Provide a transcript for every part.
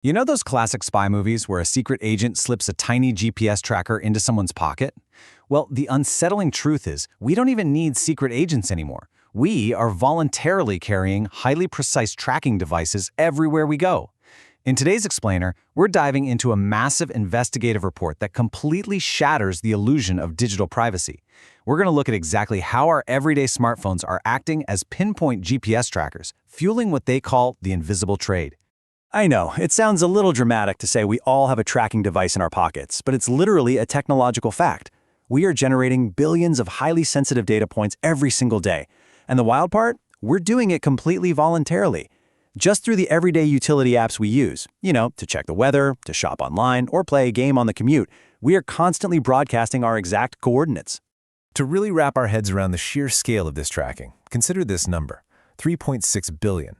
You know those classic spy movies where a secret agent slips a tiny GPS tracker into someone's pocket? Well, the unsettling truth is we don't even need secret agents anymore. We are voluntarily carrying highly precise tracking devices everywhere we go. In today's Explainer, we're diving into a massive investigative report that completely shatters the illusion of digital privacy. We're going to look at exactly how our everyday smartphones are acting as pinpoint GPS trackers, fueling what they call the invisible trade. I know, it sounds a little dramatic to say we all have a tracking device in our pockets, but it's literally a technological fact. We are generating billions of highly sensitive data points every single day. And the wild part? We're doing it completely voluntarily. Just through the everyday utility apps we use, to check the weather, to shop online, or play a game on the commute, we are constantly broadcasting our exact coordinates. To really wrap our heads around the sheer scale of this tracking, consider this number, 3.6 billion.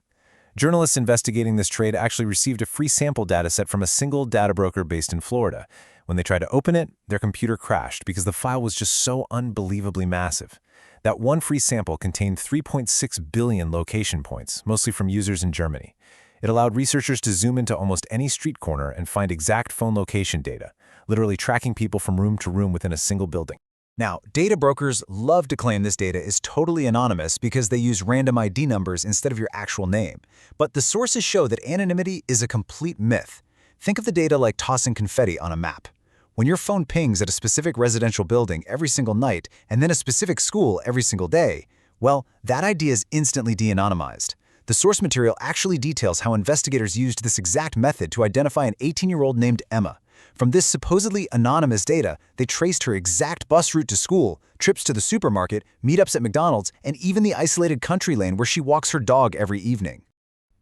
Journalists investigating this trade actually received a free sample dataset from a single data broker based in Florida. When they tried to open it, their computer crashed because the file was just so unbelievably massive. That one free sample contained 3.6 billion location points, mostly from users in Germany. It allowed researchers to zoom into almost any street corner and find exact phone location data, literally tracking people from room to room within a single building. Now, data brokers love to claim this data is totally anonymous because they use random ID numbers instead of your actual name. But the sources show that anonymity is a complete myth. Think of the data like tossing confetti on a map. When your phone pings at a specific residential building every single night and then a specific school every single day, well, that ID is instantly de-anonymized. The source material actually details how investigators used this exact method to identify an 18-year-old named Emma. From this supposedly anonymous data, they traced her exact bus route to school, trips to the supermarket, meetups at McDonald's, and even the isolated country lane where she walks her dog every evening.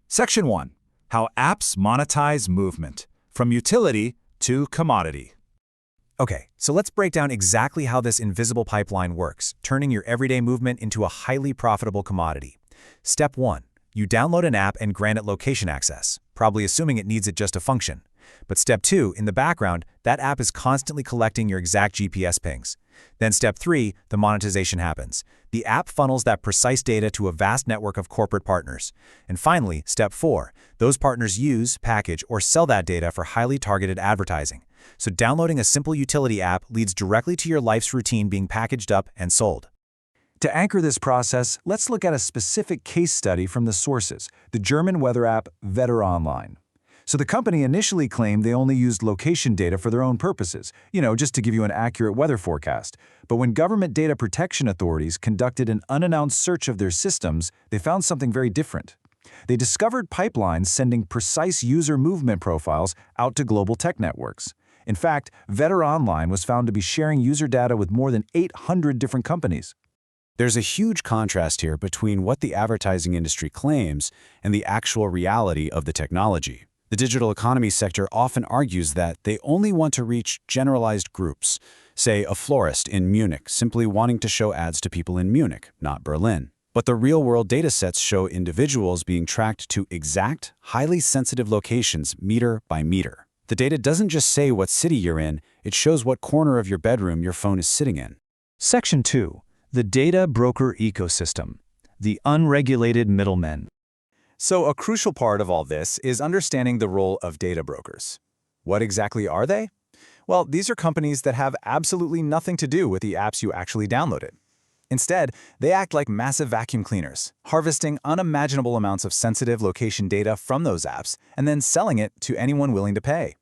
Section 1. How apps monetize movement, from utility to commodity. Okay, so let's break down exactly how this invisible pipeline works, turning your everyday movement into a highly profitable commodity. Step 1. You download an app and grant it location access, probably assuming it needs it just to function. But step 2, in the background, that app is constantly collecting your exact GPS pings. Then step 3, the monetization happens. The app funnels that precise data to a vast network of corporate partners. And finally, step 4, those partners use, package, or sell that data for highly targeted advertising. So downloading a simple utility app leads directly to your life's routine being packaged up and sold. To anchor this process, let's look at a specific case study from the sources, the German weather app Wetter Online. So the company initially claimed they only used location data for their own purposes, just to give you an accurate weather forecast. But when government data protection authorities conducted an unannounced search of their systems, they found something very different. They discovered pipelines sending precise user movement profiles out to global tech networks. In fact, Wetter Online was found to be sharing user data with more than 800 different companies. There's a huge contrast here between what the advertising industry claims and the actual reality of the technology. The digital economy sector often argues that they only want to reach generalized groups, say a florist in Munich simply wanting to show ads to people in Munich, not Berlin. But the real-world datasets show individuals being tracked to exact, highly sensitive locations meter by meter. The data doesn't just say what city you're in, it shows what corner of your bedroom your phone is sitting in. Section 2. The data broker ecosystem. The unregulated middlemen. So a crucial part of all this is understanding the role of data brokers. What exactly are they? Well, these are companies that have absolutely nothing to do with the apps you actually downloaded. Instead, they act like massive vacuum cleaners, harvesting unimaginable amounts of sensitive location data from those apps and then selling it to anyone willing to pay.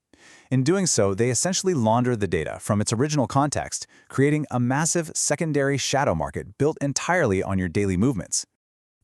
In doing so, they essentially launder the data from its original context, creating a massive secondary shadow market built entirely on your daily movements.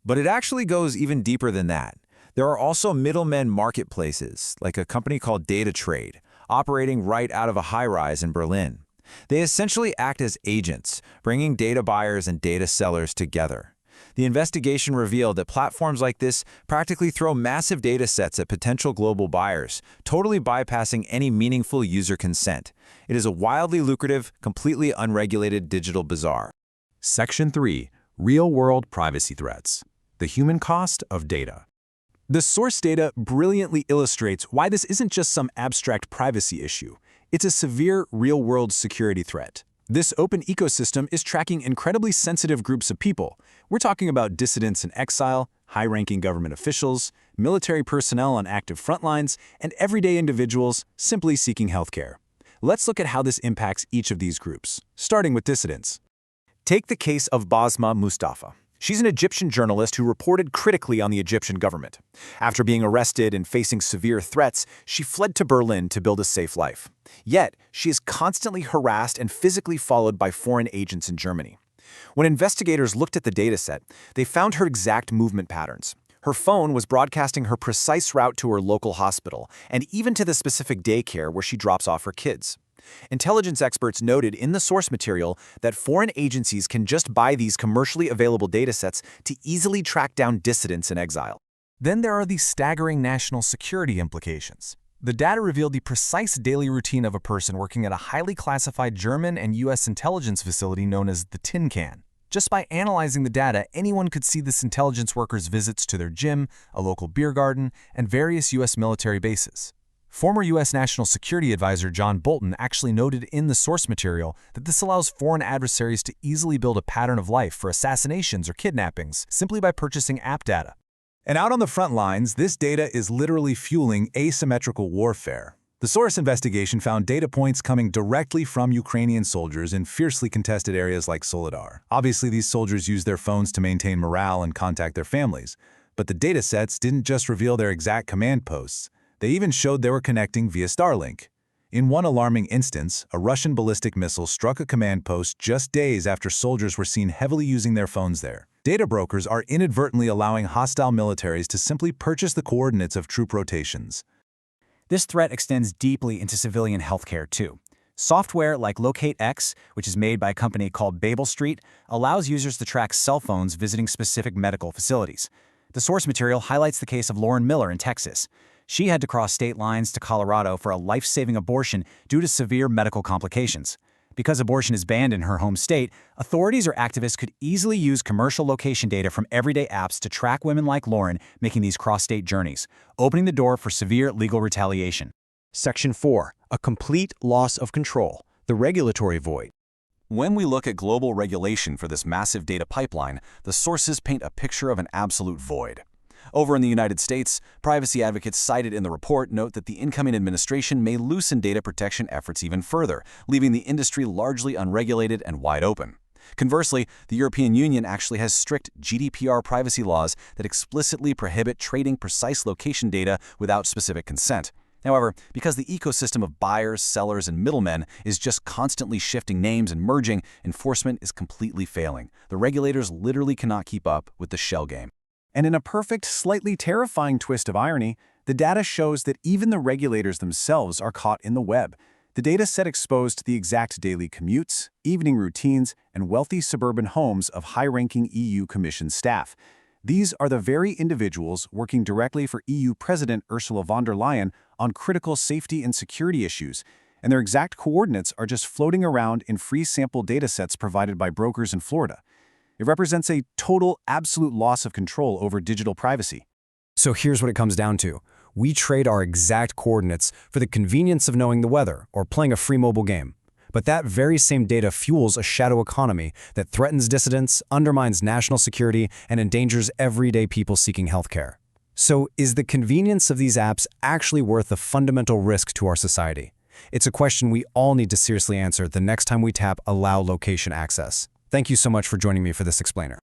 But it actually goes even deeper than that. There are also middlemen marketplaces, like a company called Data Trade, operating right out of a high-rise in Berlin. They essentially act as agents, bringing data buyers and data sellers together. The investigation revealed that platforms like this practically throw massive data sets at potential global buyers, totally bypassing any meaningful user consent. It is a wildly lucrative, completely unregulated digital bazaar. Section 3. Real-world privacy threats. The human cost of data. The source data brilliantly illustrates why this isn't just some abstract privacy issue. It's a severe real-world security threat. This open ecosystem is tracking incredibly sensitive groups of people. We're talking about dissidents in exile, high-ranking government officials, military personnel on active front lines, and everyday individuals simply seeking healthcare. Let's look at how this impacts each of these groups, starting with dissidents. Take the case of Basma Mustafa. She's an Egyptian journalist who reported critically on the Egyptian government. After being arrested and facing severe threats, she fled to Berlin to build a safe life. Yet, she is constantly harassed and physically followed by foreign agents in Germany. When investigators looked at the dataset, they found her exact movement patterns. Her phone was broadcasting her precise route to her local hospital, and even to the specific daycare where she drops off her kids. Intelligence experts noted in the source material that foreign agencies can just buy these commercially available datasets to easily track down dissidents in exile. Then there are the staggering national security implications. The data revealed the precise daily routine of a person working at a highly classified German and U.S. intelligence facility known as the Tin Can. Just by analyzing the data, anyone could see this intelligence worker's visits to their gym, a local beer garden, and various U.S. military bases. Former U.S. National Security Advisor John Bolton actually noted in the source material that this allows foreign adversaries to easily build a pattern of life for assassinations or kidnappings simply by purchasing app data. And out on the front lines, this data is literally fueling asymmetrical warfare. The source investigation found data points coming directly from Ukrainian soldiers in fiercely contested areas like Soledar. Obviously, these soldiers use their phones to maintain morale and contact their families. But the datasets didn't just reveal their exact command posts. They even showed they were connecting via Starlink. In one alarming instance, a Russian ballistic missile struck a command post just days after soldiers were seen heavily using their phones there. Data brokers are inadvertently allowing hostile militaries to simply purchase the coordinates of troop rotations. This threat extends deeply into civilian healthcare, too. Software like LocateX, which is made by a company called Babel Street, allows users to track cell phones visiting specific medical facilities. The source material highlights the case of Lauren Miller in Texas. She had to cross state lines to Colorado for a life-saving abortion due to severe medical complications. Because abortion is banned in her home state, authorities or activists could easily use commercial location data from everyday apps to track women like Lauren making these cross-state journeys, opening the door for severe legal retaliation. Section 4. A complete loss of control. The regulatory void. When we look at global regulation for this massive data pipeline, the sources paint a picture of an absolute void. Over in the United States, privacy advocates cited in the report note that the incoming administration may loosen data protection efforts even further, leaving the industry largely unregulated and wide open. Conversely, the European Union actually has strict GDPR privacy laws that explicitly prohibit trading precise location data without specific consent. However, because the ecosystem of buyers, sellers, and middlemen is just constantly shifting names and merging, enforcement is completely failing. The regulators literally cannot keep up with the shell game. And in a perfect, slightly terrifying twist of irony, the data shows that even the regulators themselves are caught in the web. The data set exposed the exact daily commutes, evening routines, and wealthy suburban homes of high-ranking EU Commission staff. These are the very individuals working directly for EU President Ursula von der Leyen on critical safety and security issues, and their exact coordinates are just floating around in free sample datasets provided by brokers in Florida. It represents a total, absolute loss of control over digital privacy. So here's what it comes down to. We trade our exact coordinates for the convenience of knowing the weather or playing a free mobile game. But that very same data fuels a shadow economy that threatens dissidents, undermines national security, and endangers everyday people seeking healthcare. So is the convenience of these apps actually worth the fundamental risk to our society? It's a question we all need to seriously answer the next time we tap Allow Location Access. Thank you so much for joining me for this explainer.